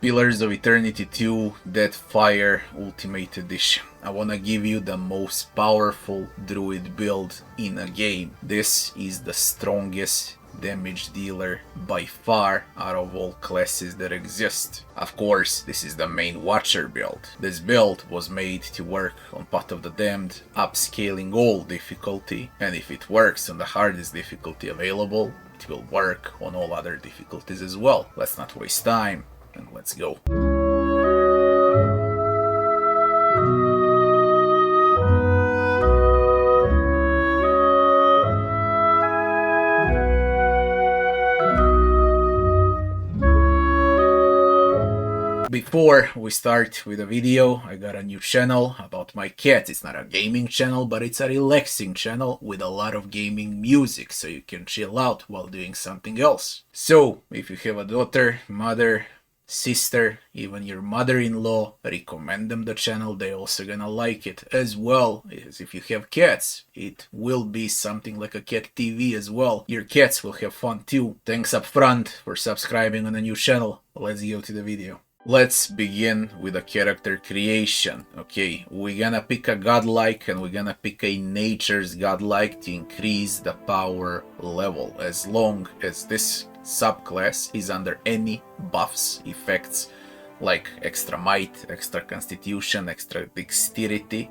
Pillars of Eternity 2 Deadfire Ultimate Edition. I wanna give you the most powerful druid build in a game. This is the strongest damage dealer by far out of all classes that exist. Of course, this is the main Watcher build. This build was made to work on Path of the Damned, upscaling all difficulty, and if it works on the hardest difficulty available, it will work on all other difficulties as well. Let's not waste time, and let's go. Before we start with the video, I got a new channel about my cats. It's not a gaming channel, but it's a relaxing channel with a lot of gaming music, so you can chill out while doing something else. So, if you have a daughter, mother, sister, even your mother-in-law, recommend them the channel. They're also gonna like it, as well as if you have cats. It will be something like a cat TV as well. Your cats will have fun too. Thanks up front for subscribing on the new channel. Let's go to the video. Let's begin with a character creation. Okay, we're gonna pick a godlike and we're gonna pick a nature's godlike to increase the power level, as long as this subclass is under any buffs, effects like extra might, extra constitution, extra dexterity.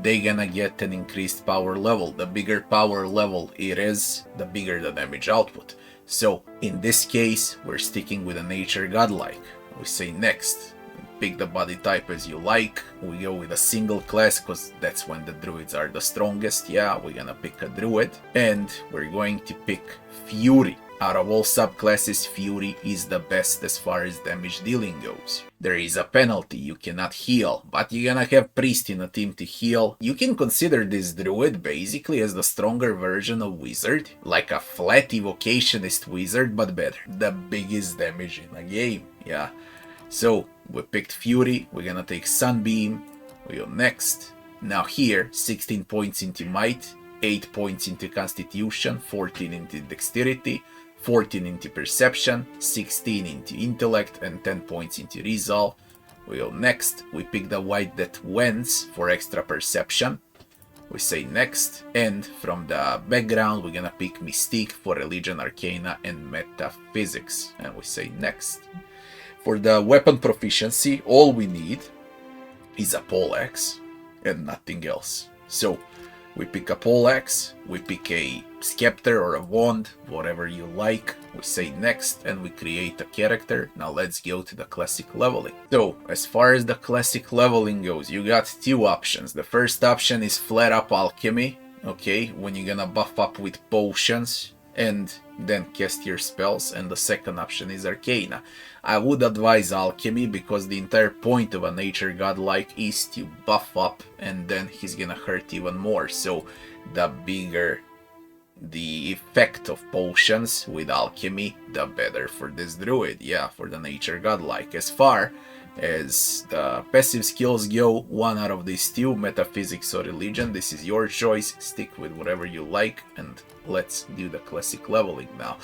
They're gonna get an increased power level. The bigger power level it is, the bigger the damage output. So in this case, we're sticking with a nature godlike. We say next, pick the body type as you like. We go with a single class because that's when the druids are the strongest. Yeah, we're gonna pick a druid and we're going to pick Fury. Out of all subclasses, Fury is the best as far as damage dealing goes. There is a penalty, you cannot heal, but you're gonna have Priest in a team to heal. You can consider this druid basically as the stronger version of Wizard, like a flat evocationist wizard, but better. The biggest damage in a game, yeah. So, we picked Fury, we're gonna take Sunbeam, we go next. Now here, 16 points into Might, 8 points into Constitution, 14 into Dexterity, 14 into Perception, 16 into Intellect, and 10 points into Resolve. We go next, we pick the White that wins for extra Perception. We say next, and from the background we're gonna pick Mystique for Religion, Arcana, and Metaphysics. And we say next. For the weapon proficiency, all we need is a poleaxe and nothing else. So we pick a poleaxe, we pick a scepter or a wand, whatever you like. We say next and we create a character. Now let's go to the classic leveling. So as far as the classic leveling goes, you got two options. The first option is flat up alchemy, okay, when you're gonna buff up with potions and then cast your spells, and the second option is Arcana. I would advise Alchemy because the entire point of a nature godlike is to buff up and then he's gonna hurt even more. So the bigger the effect of potions with Alchemy, the better for this druid, yeah, for the nature godlike. As far as the passive skills go, one out of these two, Metaphysics or Religion, this is your choice. Stick with whatever you like, and let's do the classic leveling now.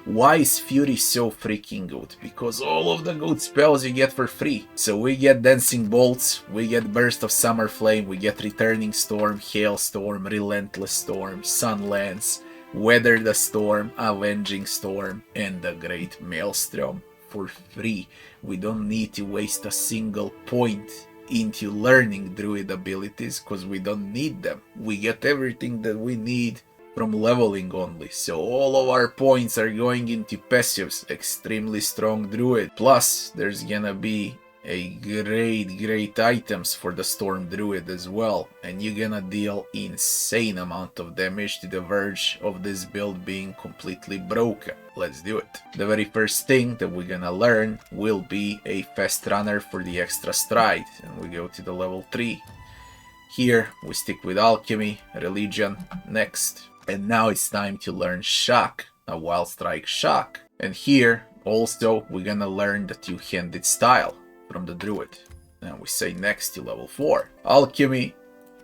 Why is Fury so freaking good? Because all of the good spells you get for free. So we get Dancing Bolts, we get Burst of Summer Flame, we get Returning Storm, Hailstorm, Relentless Storm, Sunlance, Weather the Storm, Avenging Storm, and the Great Maelstrom for free. We don't need to waste a single point into learning druid abilities because we don't need them. We get everything that we need from leveling only. So all of our points are going into passives. Extremely strong druid. Plus there's gonna be a great items for the Storm Druid as well, and you're gonna deal insane amount of damage to the verge of this build being completely broken. Let's do it. The very first thing that we're gonna learn will be a fast runner for the extra stride, and we go to the level 3. Here we stick with Alchemy, Religion next, and now it's time to learn Shock, a Wild Strike Shock. And here also we're gonna learn the two-handed style from the druid, and we say next to level 4. Alchemy,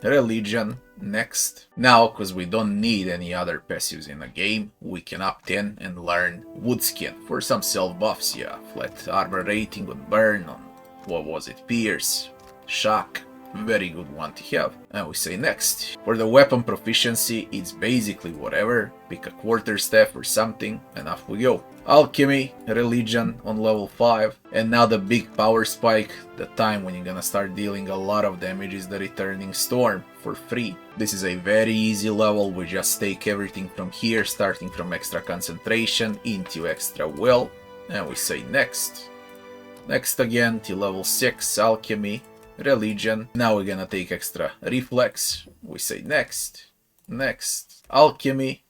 religion, next. Now, because we don't need any other passives in the game, we can opt in and learn Woodskin for some self buffs, yeah. Flat armor rating on burn, on what was it, pierce, shock. Very good one to have. And we say next. For the weapon proficiency, it's basically whatever. Pick a quarterstaff or something, and off we go. Alchemy, religion on level 5. And now the big power spike, the time when you're gonna start dealing a lot of damage, is the returning storm for free. This is a very easy level. We just take everything from here, starting from extra concentration into extra will. And we say next. Next again till level 6, alchemy, religion. Now we're gonna take extra reflex. We say next, next, alchemy,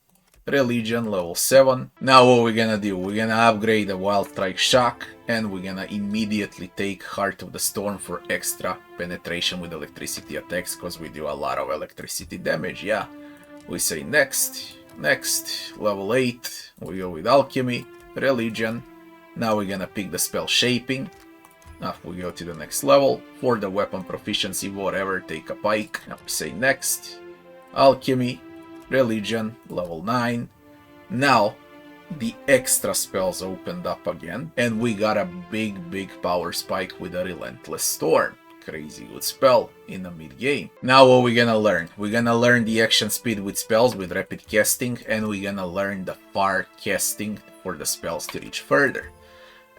religion, level 7. Now what we're gonna do, we're gonna upgrade the wild strike shock, and we're gonna immediately take heart of the storm for extra penetration with electricity attacks, because we do a lot of electricity damage, yeah. We say next, next, level 8. We go with alchemy, religion. Now we're gonna pick the spell shaping. Now we go to the next level. For the weapon proficiency, whatever, take a pike. Now we say next. Alchemy, religion, level 9. Now the extra spells opened up again, and we got a big power spike with a relentless storm. Crazy good spell in the mid game. Now what we're gonna learn? We're gonna learn the action speed with spells with rapid casting, and we're gonna learn the far casting for the spells to reach further.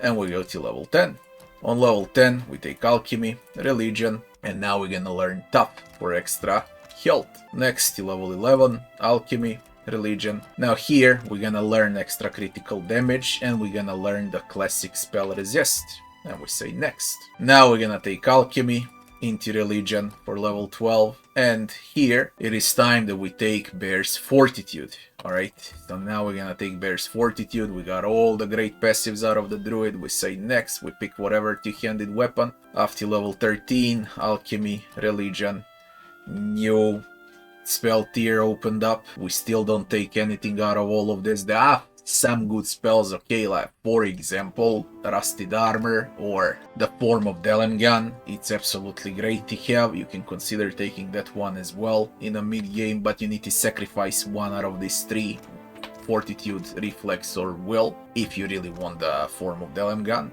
And we go to level 10. On level 10, we take alchemy, religion, and now we're gonna learn tough for extra health. Next to level 11, alchemy, religion. Now here, we're gonna learn extra critical damage, and we're gonna learn the classic spell resist. And we say next. Now we're gonna take alchemy into religion for level 12, and here it is time that we take Bear's Fortitude. Alright, so now we're gonna take Bear's Fortitude. We got all the great passives out of the druid. We say next, we pick whatever two-handed weapon. After level 13, alchemy, religion, new spell tier opened up. We still don't take anything out of all of this. There are some good spells, okay, like for example rusted armor or the form of Delemgan. It's absolutely great to have. You can consider taking that one as well in a mid game, but you need to sacrifice one out of these 3: fortitude, reflex, or will, if you really want the form of Delemgan.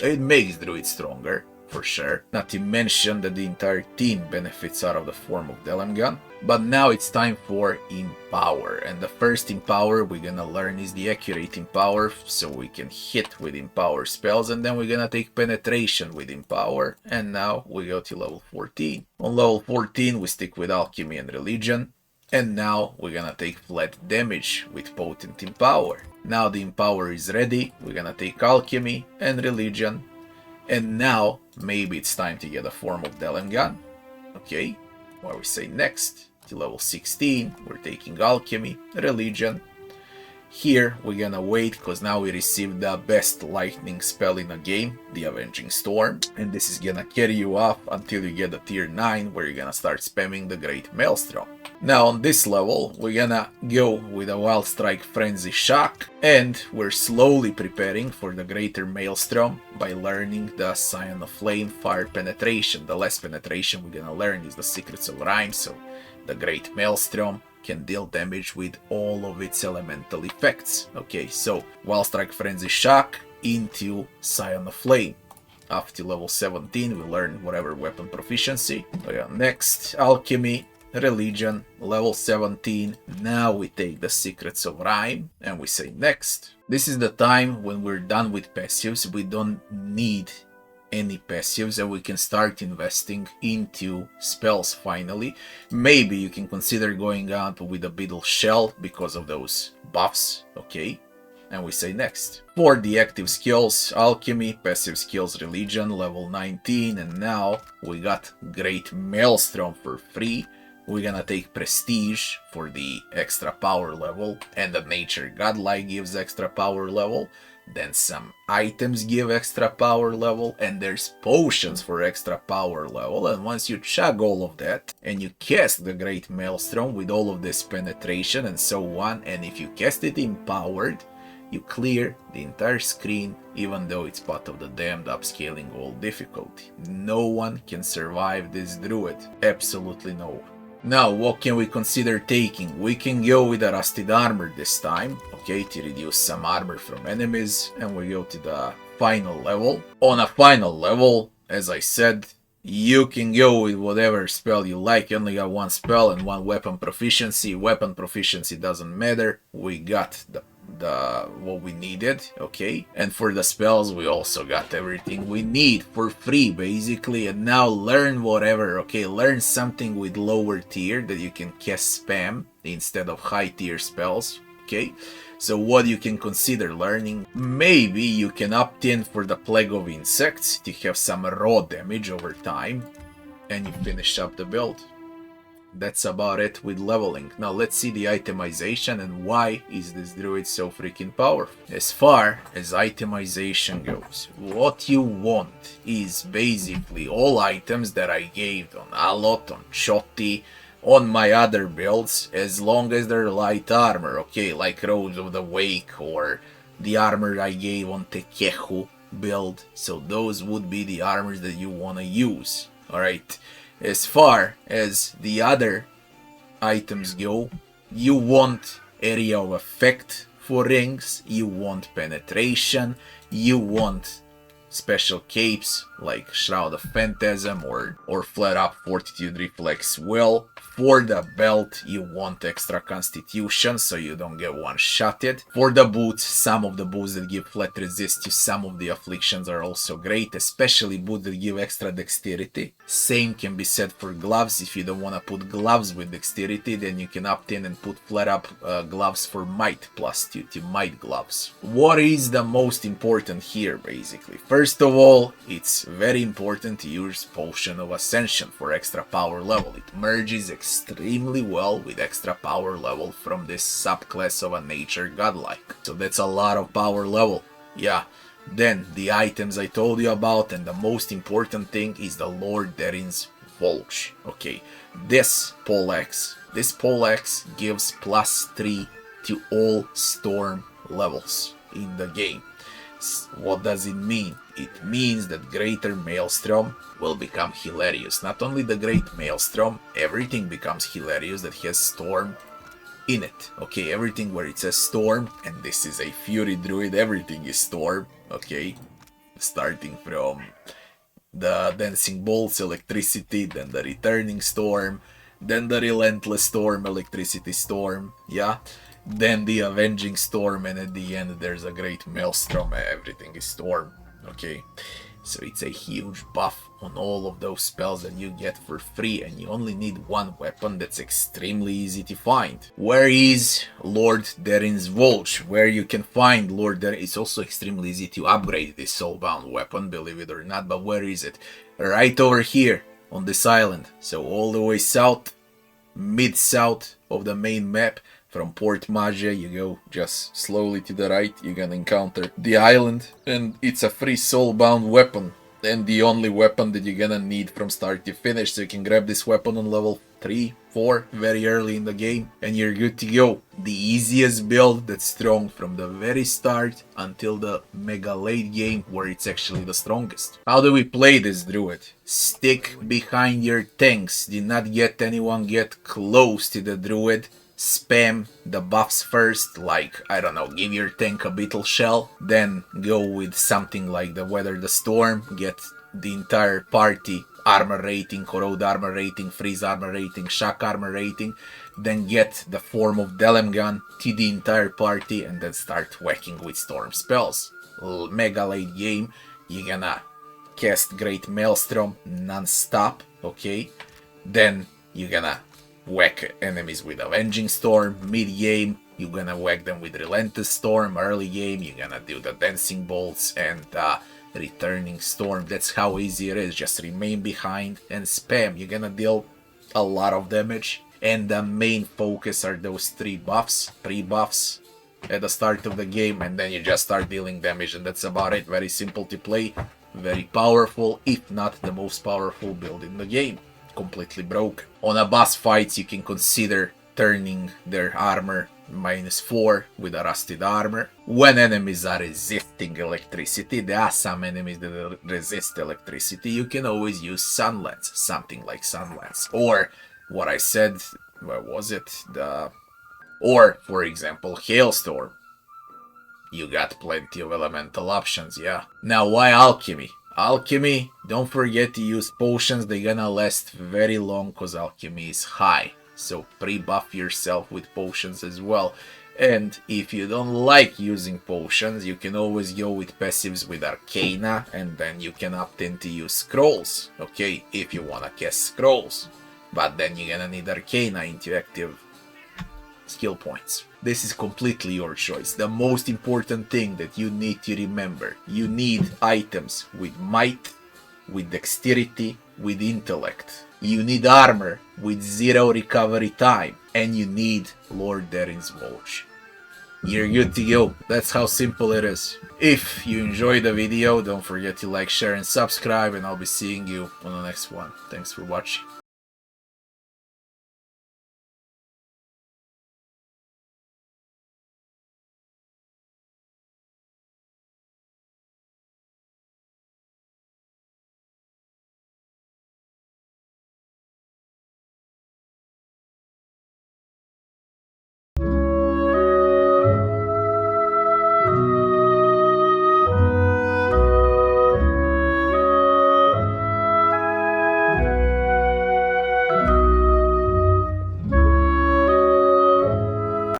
It makes druid stronger for sure, not to mention that the entire team benefits out of the form of Delemgan. But now it's time for Empower, and the first Empower we're gonna learn is the Accurate Empower, so we can hit with Empower spells, and then we're gonna take Penetration with Empower, and now we go to level 14. On level 14 we stick with Alchemy and Religion, and now we're gonna take flat damage with Potent Empower. Now the Empower is ready, we're gonna take Alchemy and Religion, and now maybe it's time to get a form of Delemgan. Okay, where we say next to level 16, we're taking Alchemy, Religion. Here we're gonna wait, because now we received the best lightning spell in the game, the Avenging Storm, and this is gonna carry you off until you get the tier 9, where you're gonna start spamming the Great Maelstrom. Now on this level we're gonna go with a Wild Strike Frenzy Shock, and we're slowly preparing for the Greater Maelstrom by learning the Scion of Flame Fire Penetration. The last penetration we're gonna learn is the Secrets of Rhyme, so the Great Maelstrom can deal damage with all of its elemental effects. Okay, so Wild Strike Frenzy Shock into Scion of Flame. After level 17 we learn whatever weapon proficiency. Next, Alchemy, Religion, level 17. Now we take the Secrets of Rhyme, and we say next. This is the time when we're done with passives. We don't need any passives, and we can start investing into spells finally. Maybe you can consider going out with a Beetle Shell because of those buffs, okay? And we say next. For the active skills, Alchemy, passive skills, Religion, level 19, and now we got Great Maelstrom for free. We're gonna take Prestige for the extra power level, and the Nature Godlike gives extra power level. Then some items give extra power level, and there's potions for extra power level. And once you chug all of that and you cast the Great Maelstrom with all of this penetration and so on, and if you cast it empowered, you clear the entire screen, even though it's part of the damned upscaling all difficulty. No one can survive this druid, absolutely no one. Now, what can we consider taking? We can go with a rusted armor this time, okay, to reduce some armor from enemies, and we go to the final level. On a final level, as I said, you can go with whatever spell you like. You only got one spell and one weapon proficiency. Weapon proficiency doesn't matter. We got the what we needed, okay, and for the spells we also got everything we need for free basically. And now learn whatever, okay, learn something with lower tier that you can cast spam instead of high tier spells, okay. So what you can consider learning, maybe you can opt in for the Plague of Insects to have some raw damage over time, and you finish up the build. That's about it with leveling. Now let's see the itemization and why is this druid so freaking powerful. As far as itemization goes, what you want is basically all items that I gave on Alot, on Chotti, on my other builds, as long as they're light armor, okay, like Rose of the Wake or the armor I gave on Tekehu build. So those would be the armors that you want to use, alright. As far as the other items go, you want area of effect for rings, you want penetration, you want special capes like Shroud of Phantasm or Flare Up Fortitude Reflex Will. For the belt, you want extra constitution so you don't get one-shotted. For the boots, some of the boots that give flat resist to some of the afflictions are also great, especially boots that give extra dexterity. Same can be said for gloves. If you don't want to put gloves with dexterity, then you can opt in and put Flare Up gloves for might plus 2 to might gloves. What is the most important here basically? First of all, it's very important to use Potion of Ascension for extra power level. It merges extremely well with extra power level from this subclass of a nature godlike. So that's a lot of power level. Yeah. Then the items I told you about, and the most important thing is the Lord Derin's Vulge. Okay, this poleaxe gives +3 to all storm levels in the game. What does it mean? It means that Greater Maelstrom will become hilarious. Not only the Great Maelstrom, everything becomes hilarious that has Storm in it. Okay, everything where it says Storm, and this is a Fury Druid, everything is Storm. Okay, starting from the Dancing Bolts, Electricity, then the Returning Storm, then the Relentless Storm, Electricity Storm, yeah. Then the Avenging Storm, and at the end there's a Great Maelstrom, everything is Storm, okay? So it's a huge buff on all of those spells that you get for free, and you only need one weapon that's extremely easy to find. Where is Lord Derin's Vulge? Where you can find Lord Derin? It's also extremely easy to upgrade this soulbound weapon, believe it or not, but where is it? Right over here on this island. So all the way south, mid-south of the main map. From Port Magia, you go just slowly to the right, you're gonna encounter the island, and it's a free soulbound weapon, and the only weapon that you're gonna need from start to finish, so you can grab this weapon on level 3, 4, very early in the game, and you're good to go. The easiest build that's strong from the very start until the mega late game, where it's actually the strongest. How do we play this druid? Stick behind your tanks, do not get anyone get close to the druid. Spam the buffs first, like, I don't know, give your tank a beetle shell, then go with something like the Weather the Storm, get the entire party armor rating, corrode armor rating, freeze armor rating, shock armor rating, then get the form of Delemgan to the entire party, and then start whacking with storm spells. Mega late game, you're gonna cast Great Maelstrom non-stop, okay? Then you're gonna whack enemies with Avenging Storm. Mid-game, you're gonna whack them with Relentless Storm. Early game, you're gonna do the Dancing Bolts and Returning Storm. That's how easy it is. Just remain behind and spam. You're gonna deal a lot of damage. And the main focus are those 3 buffs, pre-buffs at the start of the game, and then you just start dealing damage, and that's about it. Very simple to play, very powerful, if not the most powerful build in the game. Completely broke. On a boss fights, you can consider turning their armor -4 with a rusted armor. When enemies are resisting electricity, there are some enemies that resist electricity, you can always use Sunlance, something like Sunlance. Or what I said, what was it? Or, for example, Hailstorm. You got plenty of elemental options, yeah. Now, why alchemy? Alchemy, don't forget to use potions, they're gonna last very long because alchemy is high. So pre-buff yourself with potions as well. And if you don't like using potions, you can always go with passives with Arcana, and then you can opt in to use scrolls, okay, if you wanna cast scrolls. But then you're gonna need Arcana into active skill points. This is completely your choice. The most important thing that you need to remember, you need items with might, with dexterity, with intellect. You need armor with 0 recovery time, and you need Lord Darin's Watch. You're good to go. That's how simple it is. If you enjoyed the video, don't forget to like, share, and subscribe, and I'll be seeing you on the next one. Thanks for watching.